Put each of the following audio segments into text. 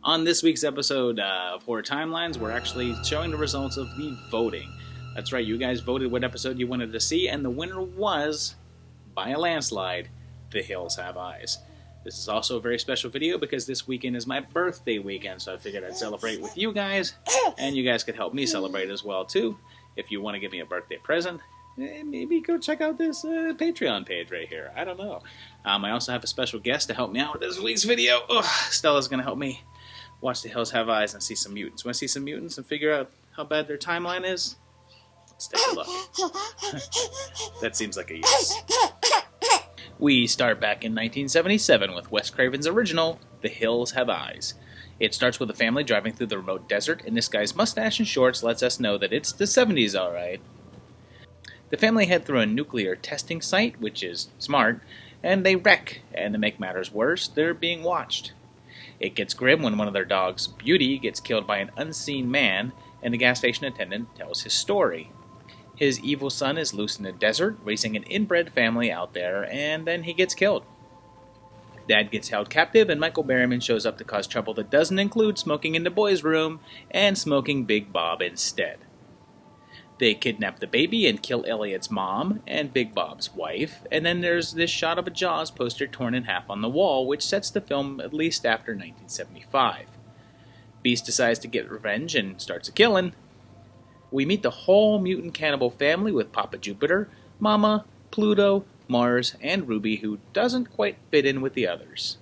On this week's episode of Horror Timelines, we're actually showing the results of the voting. That's right, you guys voted what episode you wanted to see, and the winner was, by a landslide, The Hills Have Eyes. This is also a very special video because this weekend is my birthday weekend, so I figured I'd celebrate with you guys, and you guys could help me celebrate as well, too. If you want to give me a birthday present, maybe go check out this Patreon page right here. I don't know. I also have a special guest to help me out with this week's video. Stella's going to help me watch The Hills Have Eyes and see some mutants. Want to see some mutants and figure out how bad their timeline is? Let's take a look. That seems like a yes. We start back in 1977 with Wes Craven's original, The Hills Have Eyes. It starts with a family driving through the remote desert, and this guy's mustache and shorts lets us know that it's the 70s, alright. The family head through a nuclear testing site, which is smart, and they wreck, and to make matters worse, they're being watched. It gets grim when one of their dogs, Beauty, gets killed by an unseen man, and the gas station attendant tells his story. His evil son is loose in the desert, raising an inbred family out there, and then he gets killed. Dad gets held captive, and Michael Berryman shows up to cause trouble that doesn't include smoking in the boys' room, and smoking Big Bob instead. They kidnap the baby and kill Elliot's mom and Big Bob's wife, and then there's this shot of a Jaws poster torn in half on the wall, which sets the film at least after 1975. Beast decides to get revenge and starts a-killing. We meet the whole mutant cannibal family with Papa Jupiter, Mama, Pluto, Mars, and Ruby, who doesn't quite fit in with the others.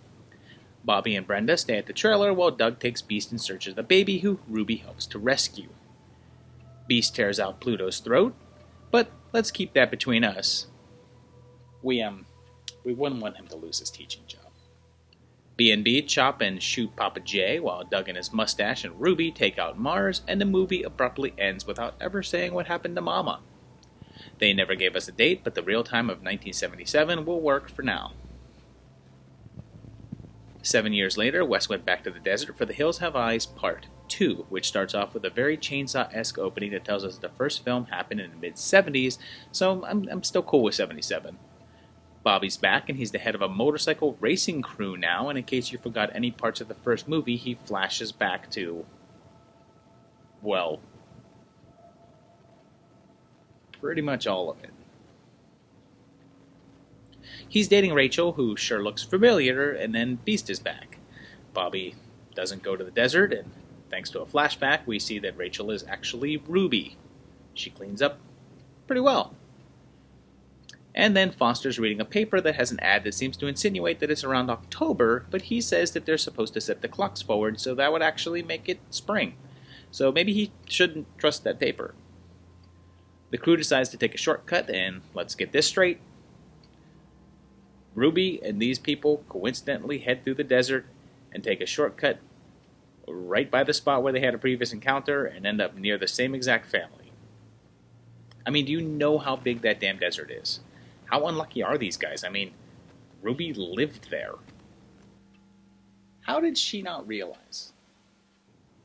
Bobby and Brenda stay at the trailer while Doug takes Beast in search of the baby, who Ruby helps to rescue. Beast tears out Pluto's throat, but let's keep that between us. We wouldn't want him to lose his teaching job. B&B chop and shoot Papa J, while Doug and his mustache and Ruby take out Mars, and the movie abruptly ends without ever saying what happened to Mama. They never gave us a date, but the real time of 1977 will work for now. 7 years later, Wes went back to the desert for The Hills Have Eyes Part 2, which starts off with a very Chainsaw-esque opening that tells us the first film happened in the mid-70s, so I'm still cool with 77. Bobby's back, and he's the head of a motorcycle racing crew now, and in case you forgot any parts of the first movie, he flashes back to, well, pretty much all of it. He's dating Rachel, who sure looks familiar, and then Beast is back. Bobby doesn't go to the desert, and thanks to a flashback, we see that Rachel is actually Ruby. She cleans up pretty well. And then Foster's reading a paper that has an ad that seems to insinuate that it's around October, but he says that they're supposed to set the clocks forward, so that would actually make it spring. So maybe he shouldn't trust that paper. The crew decides to take a shortcut, and let's get this straight. Ruby and these people coincidentally head through the desert and take a shortcut right by the spot where they had a previous encounter and end up near the same exact family. I mean, do you know how big that damn desert is? How unlucky are these guys? I mean, Ruby lived there. How did she not realize?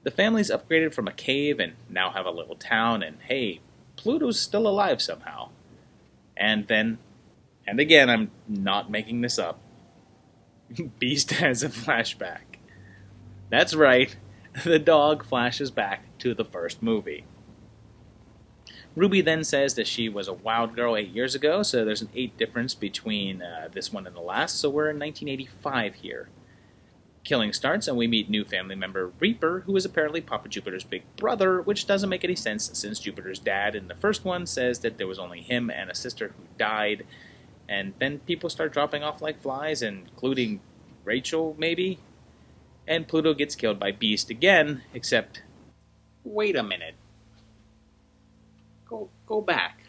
The family's upgraded from a cave and now have a little town, and hey, Pluto's still alive somehow. And then, and again, I'm not making this up, Beast has a flashback. That's right, the dog flashes back to the first movie. Ruby then says that she was a wild girl 8 years ago, so there's an 8 difference between this one and the last, so we're in 1985 here. Killing starts, and we meet new family member Reaper, who is apparently Papa Jupiter's big brother, which doesn't make any sense since Jupiter's dad in the first one says that there was only him and a sister who died, and then people start dropping off like flies, including Rachel, maybe? And Pluto gets killed by Beast again, except, wait a minute. Go back.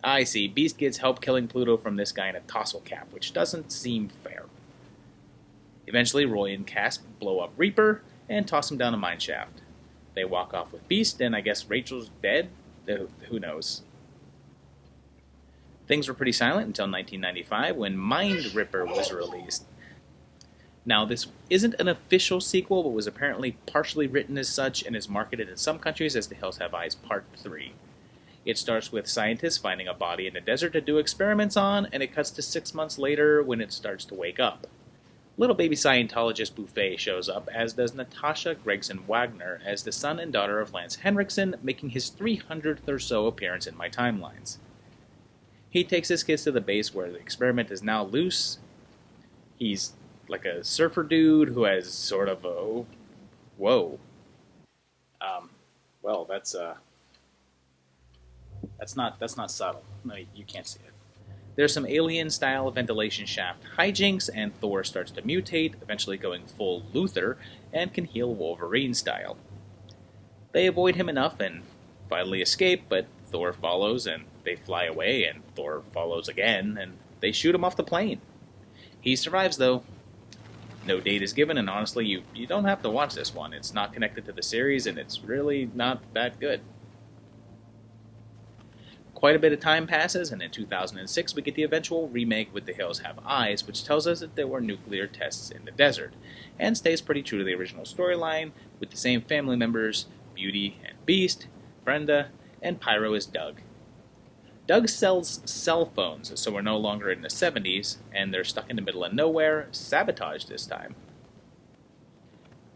I see, Beast gets help killing Pluto from this guy in a tassel cap, which doesn't seem fair. Eventually, Roy and Casp blow up Reaper and toss him down a mine shaft. They walk off with Beast, and I guess Rachel's dead? Who knows? Things were pretty silent until 1995 when Mind Ripper was released. Now, this isn't an official sequel, but was apparently partially written as such and is marketed in some countries as The Hills Have Eyes Part 3. It starts with scientists finding a body in the desert to do experiments on, and it cuts to 6 months later when it starts to wake up. Little baby Scientologist Buffet shows up, as does Natasha Gregson Wagner as the son and daughter of Lance Henriksen, making his 300th or so appearance in my timelines. He takes his kids to the base where the experiment is now loose. He's like a surfer dude who has sort of a... Whoa. Well, that's not subtle. No, you can't see it. There's some alien-style ventilation shaft hijinks, and Thor starts to mutate, eventually going full Luther, and can heal Wolverine style. They avoid him enough and finally escape, but Thor follows, and they fly away, and Thor follows again, and they shoot him off the plane. He survives, though. No date is given, and honestly, you don't have to watch this one. It's not connected to the series, and it's really not that good. Quite a bit of time passes, and in 2006 we get the eventual remake with The Hills Have Eyes, which tells us that there were nuclear tests in the desert, and stays pretty true to the original storyline, with the same family members, Beauty and Beast, Brenda, and Pyro as Doug. Doug sells cell phones, so we're no longer in the 70s, and they're stuck in the middle of nowhere, sabotaged this time.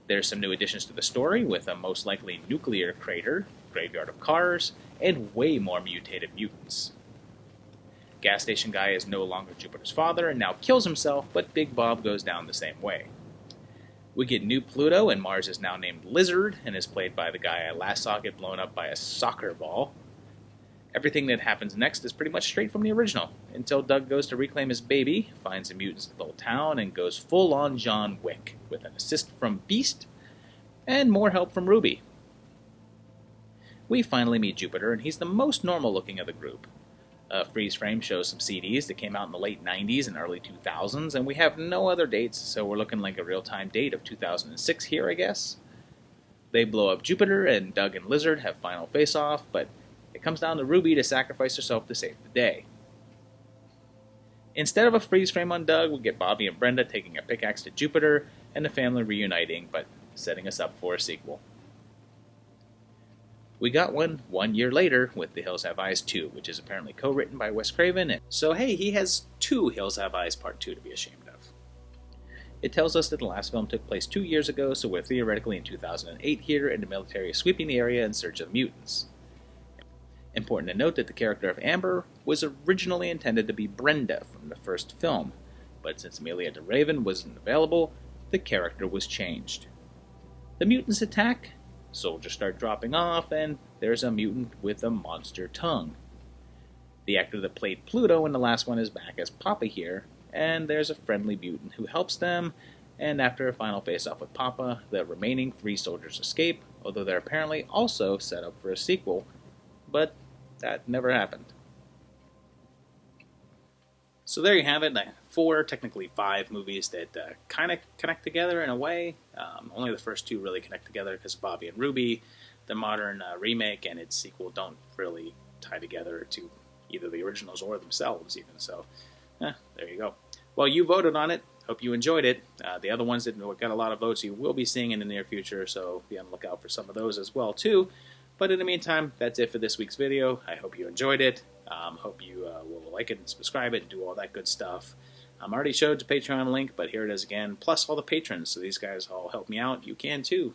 There's some new additions to the story, with a most likely nuclear crater, graveyard of cars, and way more mutated mutants. Gas station guy is no longer Jupiter's father and now kills himself, but Big Bob goes down the same way. We get new Pluto, and Mars is now named Lizard and is played by the guy I last saw get blown up by a soccer ball. Everything that happens next is pretty much straight from the original, until Doug goes to reclaim his baby, finds the mutants in the little town, and goes full-on John Wick, with an assist from Beast and more help from Ruby. We finally meet Jupiter, and he's the most normal looking of the group. A freeze frame shows some CDs that came out in the late 90s and early 2000s, and we have no other dates, so we're looking like a real-time date of 2006 here, I guess. They blow up Jupiter, and Doug and Lizard have final face-off, but it comes down to Ruby to sacrifice herself to save the day. Instead of a freeze frame on Doug, we get Bobby and Brenda taking a pickaxe to Jupiter, and the family reuniting, but setting us up for a sequel. We got one year later with The Hills Have Eyes 2, which is apparently co-written by Wes Craven, and so hey, he has 2 Hills Have Eyes Part 2 to be ashamed of. It tells us that the last film took place 2 years ago, so we're theoretically in 2008 here, and the military is sweeping the area in search of mutants. Important to note that the character of Amber was originally intended to be Brenda from the first film, but since Amelia DeRaven wasn't available, the character was changed. The mutants attack, soldiers start dropping off, and there's a mutant with a monster tongue. The actor that played Pluto in the last one is back as Papa here, and there's a friendly mutant who helps them, and after a final face-off with Papa, the remaining 3 soldiers escape, although they're apparently also set up for a sequel, but that never happened. So there you have it, 4, technically 5 movies that kind of connect together in a way. Only the first 2 really connect together because Bobby and Ruby. The modern remake and its sequel don't really tie together to either the originals or themselves even. So, there you go. Well, you voted on it. Hope you enjoyed it. The other ones that got a lot of votes you will be seeing in the near future, so be on the lookout for some of those as well too. But in the meantime, that's it for this week's video. I hope you enjoyed it. Hope you will like it and subscribe it and do all that good stuff. I already showed the Patreon link, but here it is again, plus all the patrons. So these guys all help me out. You can too.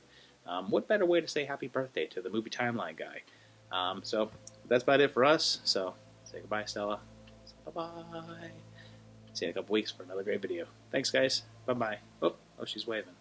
What better way to say happy birthday to the movie timeline guy? So that's about it for us. So say goodbye, Stella. Bye-bye. See you in a couple weeks for another great video. Thanks, guys. Bye-bye. Oh, she's waving.